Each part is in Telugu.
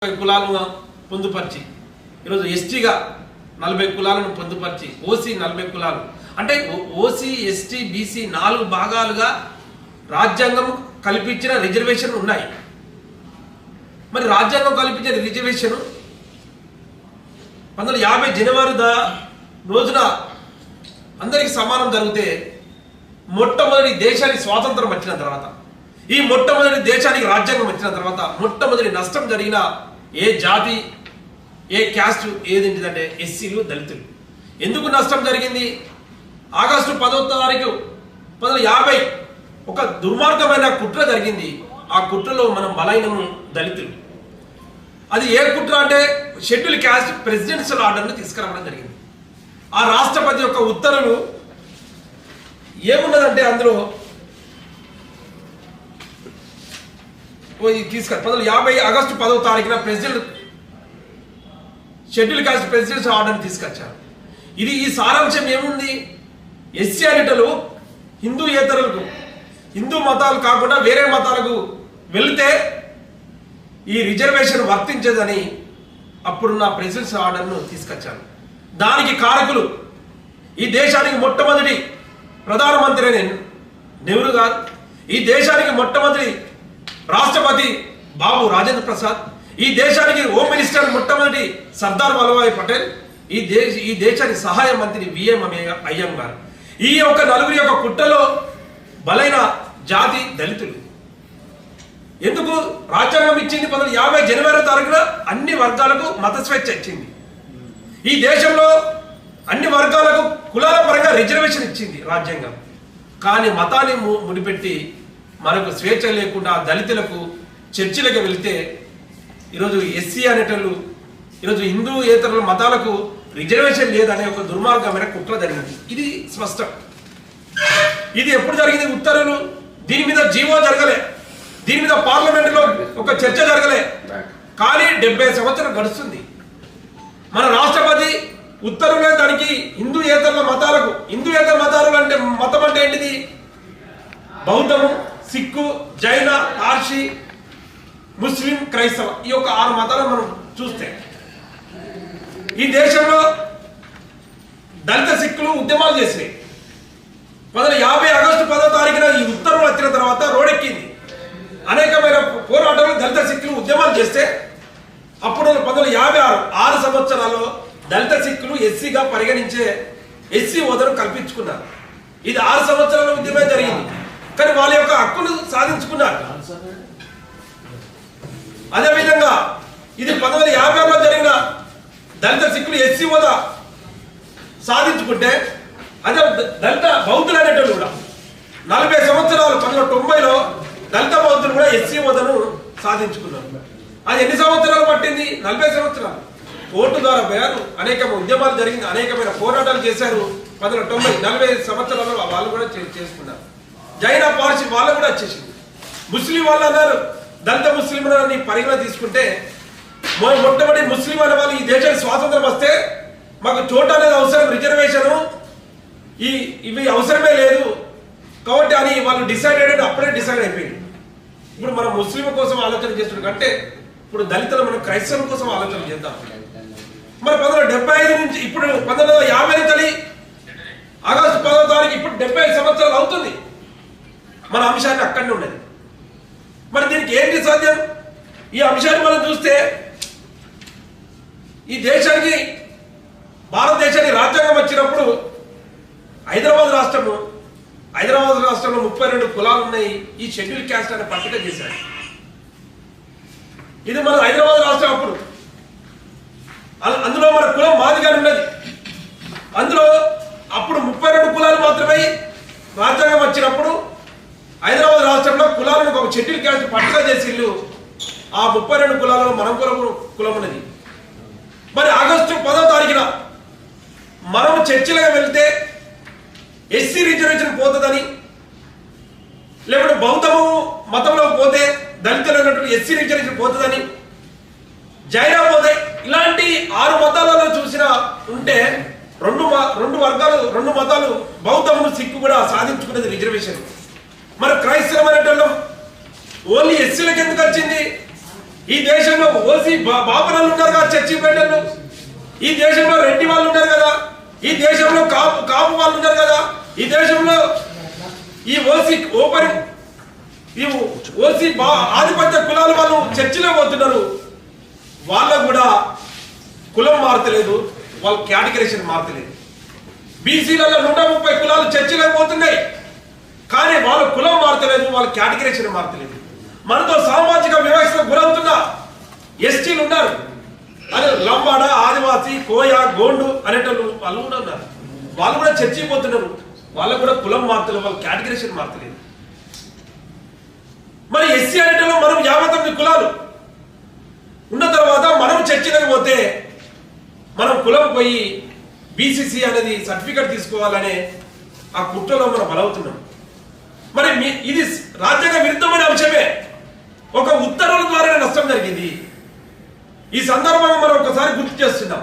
కులాలను పొందుపరిచి ఈరోజు ఎస్టీగా 40 కులాలను పొందుపరిచి ఓసీ 40 కులాలు అంటే ఓసీ ఎస్టీ బీసీ 4 భాగాలుగా రాజ్యాంగం కల్పించిన రిజర్వేషన్ ఉన్నాయి. మరి రాజ్యాంగం కల్పించిన రిజర్వేషన్ 1950 జనవరి రోజున అందరికి సమానం జరిగితే మొట్టమొదటి దేశానికి స్వాతంత్రం వచ్చిన తర్వాత ఈ మొట్టమొదటి దేశానికి రాజ్యాంగం వచ్చిన తర్వాత మొట్టమొదటి నష్టం జరిగిన ఏ జాతి ఏ క్యాస్ట్ ఏదేంటిదంటే ఎస్సీలు దళితులు. ఎందుకు నష్టం జరిగింది? ఆగస్టు 10వ తారీఖు 1950 ఒక దుర్మార్గమైన కుట్ర జరిగింది. ఆ కుట్రలో మనం బలైనము దళితులు. అది ఏ కుట్ర అంటే షెడ్యూల్ క్యాస్ట్ ప్రెసిడెన్షియల్ ఆర్డర్ను తీసుకురావడం జరిగింది. ఆ రాష్ట్రపతి యొక్క ఉత్తర్వులు ఏమున్నదంటే అందులో తీసుకొని 1950 ఆగస్టు 10వ తారీఖున president schedule caste presidential order తీసుకొచ్చారు. ఇది ఈ సారాంశం ఏముంది? ఎస్సీ అనేటలు హిందూయేతరులకు హిందూ మతాలు కాకుండా వేరే మతాలకు వెళితే ఈ రిజర్వేషన్ వర్తించదని అప్పుడున్న ప్రెసిడెన్షియల్ ఆర్డర్ను తీసుకొచ్చారు. దానికి కారకులు ఈ దేశానికి మొట్టమొదటి ప్రధానమంత్రి అయిన నెహ్రూ గారు, ఈ దేశానికి మొట్టమొదటి రాష్ట్రపతి బాబు రాజేంద్ర ప్రసాద్, ఈ దేశానికి హోమ్ మినిస్టర్ మొట్టమొదటి సర్దార్ వల్లభాయ్ పటేల్, ఈ దేశానికి సహాయ మంత్రి విఎం అయ్యం గారు. ఈ యొక్క నలుగురి యొక్క కుట్రలో బలైన జాతి దళితులు. ఎందుకు రాజ్యాంగం ఇచ్చింది? 1950 జనవరి తారీఖున అన్ని వర్గాలకు మత స్వేచ్ఛ ఇచ్చింది. ఈ దేశంలో అన్ని వర్గాలకు కులాల పరంగా రిజర్వేషన్ ఇచ్చింది రాజ్యాంగం. కానీ మతాన్ని ముడిపెట్టి మనకు స్వేచ్ఛ లేకుండా దళితులకు చర్చిలకు వెళితే ఈరోజు ఎస్సీ అనేటోళ్ళు ఈరోజు హిందూయేతరుల మతాలకు రిజర్వేషన్ లేదనే ఒక దుర్మార్గమైన కుట్ర జరిగింది. ఇది స్పష్టం. ఇది ఎప్పుడు జరిగింది? ఉత్తర్వులు దీని మీద జీవో జరగలే, దీని మీద పార్లమెంటులో ఒక చర్చ జరగలే. కానీ 70 సంవత్సరాలు గడుస్తుంది. మన రాష్ట్రపతి ఉత్తర్వులే దానికి హిందూయేతరుల మతాలకు హిందూయేతర మతాలు అంటే మతం అంటే ఏంటిది? బౌద్ధము, సిక్కు, జైన, పార్సీ, ముస్లిం, క్రైస్తవ, ఈ యొక్క 6 మతాలను మనం చూస్తే ఈ దేశంలో దళిత సిక్కులు ఉద్యమాలు చేసినాయి. 1950 ఆగస్టు 10వ తారీఖున ఈ ఉత్తర్వులు వచ్చిన తర్వాత రోడెక్కింది. అనేకమైన పోరాటాలు దళిత సిక్కులు ఉద్యమాలు చేస్తే అప్పుడు 1956 6 సంవత్సరాల్లో దళిత సిక్కులు ఎస్సీగా పరిగణించే ఎస్సీ హోదాను కల్పించుకున్నారు. ఇది 6 సంవత్సరాల ఉద్యమే జరిగింది. కానీ వాళ్ళ యొక్క హక్కులు సాధించుకున్నారు. అదేవిధంగా ఇది 1956లో జరిగిన దళిత సిక్కులు ఎస్సీ హోదా సాధించుకుంటే అదే దళిత బౌద్ధులు అనేటోళ్ళు కూడా 40 సంవత్సరాలు 1990లో దళిత బౌద్ధులు కూడా ఎస్సీ హోదాను సాధించుకున్నారు. అది ఎన్ని సంవత్సరాలు పట్టింది? 40 సంవత్సరాలు. కోర్టు ద్వారా పోయారు, అనేక ఉద్యమాలు జరిగింది, అనేకమైన పోరాటాలు చేశారు. 1990 40 సంవత్సరాలు వాళ్ళు కూడా చేసుకున్నారు. జైన, పార్సీ వాళ్ళు కూడా వచ్చేసింది. ముస్లిం వాళ్ళు అన్నారు దళిత ముస్లింలని పరిగణ తీసుకుంటే మొట్టమొదటి ముస్లిం అనే వాళ్ళు ఈ దేశానికి స్వాతంత్రం వస్తే మాకు చోటు అనేది అవసరం, రిజర్వేషను ఇవి అవసరమే లేదు కాబట్టి అని వాళ్ళు డిసైడెడ్ అప్పుడే డిసైడ్ అయిపోయింది. ఇప్పుడు మనం ముస్లిం కోసం ఆలోచన చేస్తున్న కంటే ఇప్పుడు దళితులు మనం క్రైస్తవుల కోసం ఆలోచన చేద్దాం. మరి 1975 నుంచి ఇప్పుడు 1950 తల్లి ఆగస్టు 10వ తారీఖు ఇప్పుడు 75 సంవత్సరాలు అవుతుంది. మన అంశాన్ని అక్కడనే ఉండదు. మరి దీనికి ఏంటి సాధ్యం? ఈ అంశాన్ని మనం చూస్తే ఈ దేశానికి భారతదేశానికి రాజ్యాంగం వచ్చినప్పుడు హైదరాబాద్ రాష్ట్రంలో 32 కులాలు ఉన్నాయి. ఈ షెడ్యూల్ క్యాస్ట్ అనే పట్టిక చేశారు. ఇది మన హైదరాబాద్ రాష్ట్రం. అప్పుడు అందులో మన కులం మాదిగానే ఉన్నది. అందులో అప్పుడు 32 కులాలు మాత్రమే రాజ్యాంగం వచ్చినప్పుడు హైదరాబాద్ రాష్ట్రంలో కులాలను ఒక షెడ్యూల్ క్యాస్ట్ పట్టిక చేసిళ్ళు. ఆ 32 కులాలలో మన కులం ఉన్నది. మరి ఆగస్టు 10వ తారీఖున మనం చర్చిలుగా వెళ్తే ఎస్సీ రిజర్వేషన్ పోతుందని, లేకపోతే బౌద్ధము మతంలో పోతే దళితులు అన్నట్టు ఎస్సీ రిజర్వేషన్ పోతుందని, జైన పోతే ఇలాంటి 6 మతాలలో చూసినా ఉంటే రెండు మతాలు బౌద్ధము, సిక్కు కూడా సాధించుకున్నది రిజర్వేషన్. మరి క్రైస్తవం అనేటోళ్ళం ఓన్లీ ఎస్సీలకు ఎందుకు వచ్చింది? ఈ దేశంలో ఓసీ బాబురాలు ఉన్నారు కదా, చర్చిపేటలు. ఈ దేశంలో రెడ్డి వాళ్ళు ఉన్నారు కదా, ఈ దేశంలో కాపు వాళ్ళు ఉన్నారు కదా, ఈ దేశంలో ఈ ఓసీ ఓపెన్ ఈ ఓసీ ఆధిపత్య కులాల వాళ్ళు చర్చిలో పోతున్నారు. వాళ్ళకు కూడా కులం మారతలేదు, వాళ్ళ కేటగిరేషన్ మారతలేదు. బీసీలలో 130 కులాలు చర్చిలో పోతున్నాయి, కానీ వాళ్ళ కులం మారతలేదు, వాళ్ళ కేటగిరేషన్ మారతలేదు. మనతో సామాజిక వివక్షకు గురవుతున్న ఎస్టీలు ఉన్నారు, అదే లంబాడ, ఆదివాసి, కోయ, గోండు అనేటోళ్ళు వాళ్ళు కూడా ఉన్నారు. వాళ్ళు కూడా చర్చికి పోతున్నారు, వాళ్ళకు కూడా కులం మారతలేదు, వాళ్ళ కేటగిరేషన్ మారతలేదు. మరి ఎస్సీ అనేటలో మనం 59 కులాలు ఉన్న తర్వాత మనం చర్చిలకు పోతే మనం కులం పోయి బీసీసీ అనేది సర్టిఫికెట్ తీసుకోవాలనే ఆ కుట్రలో మనం బలవుతున్నాం. మరి ఇది రాజ్యాంగ విరుద్ధమైన అంశమే. ఒక ఉత్తర్వుల ద్వారా నష్టం జరిగింది. ఈ సందర్భంగా మనం ఒకసారి గుర్తు చేస్తున్నాం.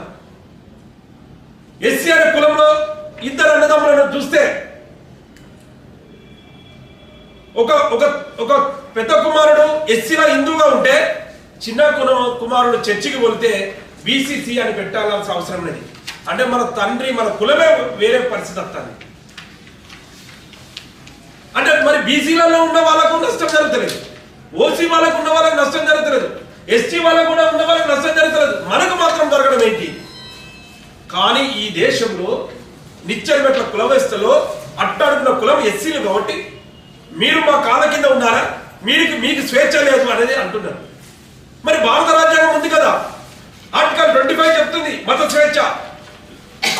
ఎస్సీ అనే కులంలో 2 అన్నదమ్ములను చూస్తే ఒక పెద్ద కుమారుడు ఎస్సీలో హిందూగా ఉంటే చిన్న కుమారుడు చర్చికి వెళ్తే బీసీసీ అని పెట్టాల్సిన అవసరం లేదు. అంటే మన తండ్రి మన కులమే వేరే పరిస్థితి వస్తుంది. అంటే మరి బీసీలలో ఉన్న వాళ్ళకు నష్టం జరుగుతలేదు, ఓసీ వాళ్ళకు ఉన్న వాళ్ళకి నష్టం జరుగుతలేదు, ఎస్టీ వాళ్ళకు కూడా ఉన్న వాళ్ళకి నష్టం జరుగుతలేదు, మనకు మాత్రం జరగడం ఏంటి? కానీ ఈ దేశంలో నిచ్చెనమెట్ల కుల వ్యవస్థలో అట్టడుగున కులం ఎస్సీలు కాబట్టి మీరు మా కాళ్ళ కింద ఉన్నారా, మీకు స్వేచ్ఛ లేదు అనేది అంటున్నారు. మరి భారత రాజ్యాంగం ఉంది కదా, ఆర్టికల్ 25 చెప్తుంది మత స్వేచ్ఛ,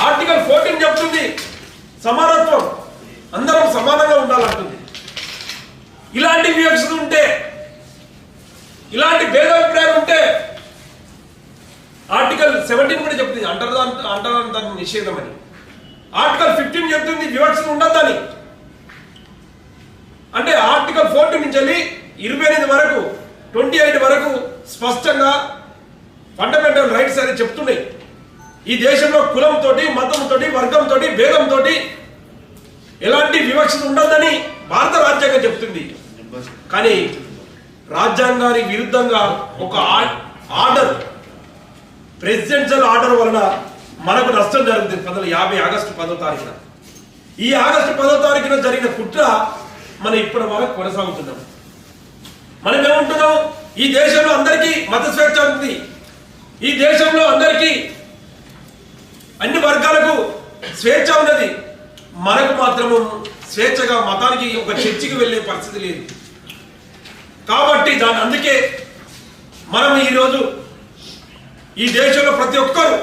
ఆర్టికల్ 14 చెప్తుంది సమానత్వం, అందరం సమానంగా ఉండాలంటుంది. ఇలాంటి వివక్షత ఉంటే, ఇలాంటి భేదాభిప్రాయాలు ఉంటే ఆర్టికల్ 17 కూడా చెప్తుంది అంటరాని నిషేధం అని. ఆర్టికల్ 15 చెప్తుంది వివక్షత ఉండద్దని. అంటే ఆర్టికల్ 14 నుంచి వెళ్ళి 28 వరకు 28 వరకు స్పష్టంగా ఫండమెంటల్ రైట్స్ అని చెప్తున్నాయి. ఈ దేశంలో కులంతో, మతంతో, వర్గంతో, భేదంతో ఎలాంటి వివక్షత ఉండదని భారత రాజ్యాంగం చెప్తుంది. కానీ రాజ్యాంగానికి విరుద్ధంగా ఒక ఆర్డర్, ప్రెసిడెన్షియల్ ఆర్డర్ వలన మనకు నష్టం జరుగుతుంది. 1950 ఆగస్టు 10వ తారీఖున. ఈ ఆగస్టు 10వ తారీఖున జరిగిన కుట్ర మనం ఇప్పటి వరకు కొనసాగుతున్నాం. మనం ఏమంటున్నాం? ఈ దేశంలో అందరికీ మత స్వేచ్ఛ ఉంది, ఈ దేశంలో అందరికీ అన్ని వర్గాలకు స్వేచ్ఛ ఉన్నది, మనకు మాత్రము స్వేచ్ఛగా మతానికి ఒక చర్చికి వెళ్ళే పరిస్థితి లేదు. కాబట్టి అందుకే మనం ఈరోజు ఈ దేశంలో ప్రతి ఒక్కరు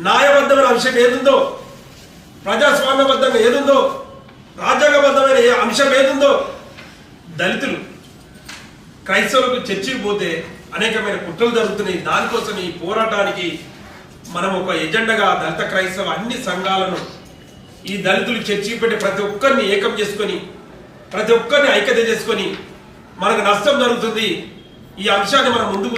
న్యాయబద్ధమైన అంశం ఏదుందో, ప్రజాస్వామ్యబద్ధంగా ఏదుందో, రాజ్యాంగబద్ధమైన ఏ అంశం ఏదుందో, దళితులు క్రైస్తవులకు చర్చికి పోతే అనేకమైన కుట్రలు జరుగుతున్నాయి. దానికోసం ఈ పోరాటానికి మనం ఒక ఎజెండాగా దళిత క్రైస్తవ అన్ని సంఘాలను ఈ దళితులు చర్చికి పెట్టి ప్రతి ఒక్కరిని ఏకం చేసుకొని, ప్రతి ఒక్కరిని ఐక్యత చేసుకొని మనకు నష్టం జరుగుతుంది. ఈ అంశాన్ని మనం ముందుకు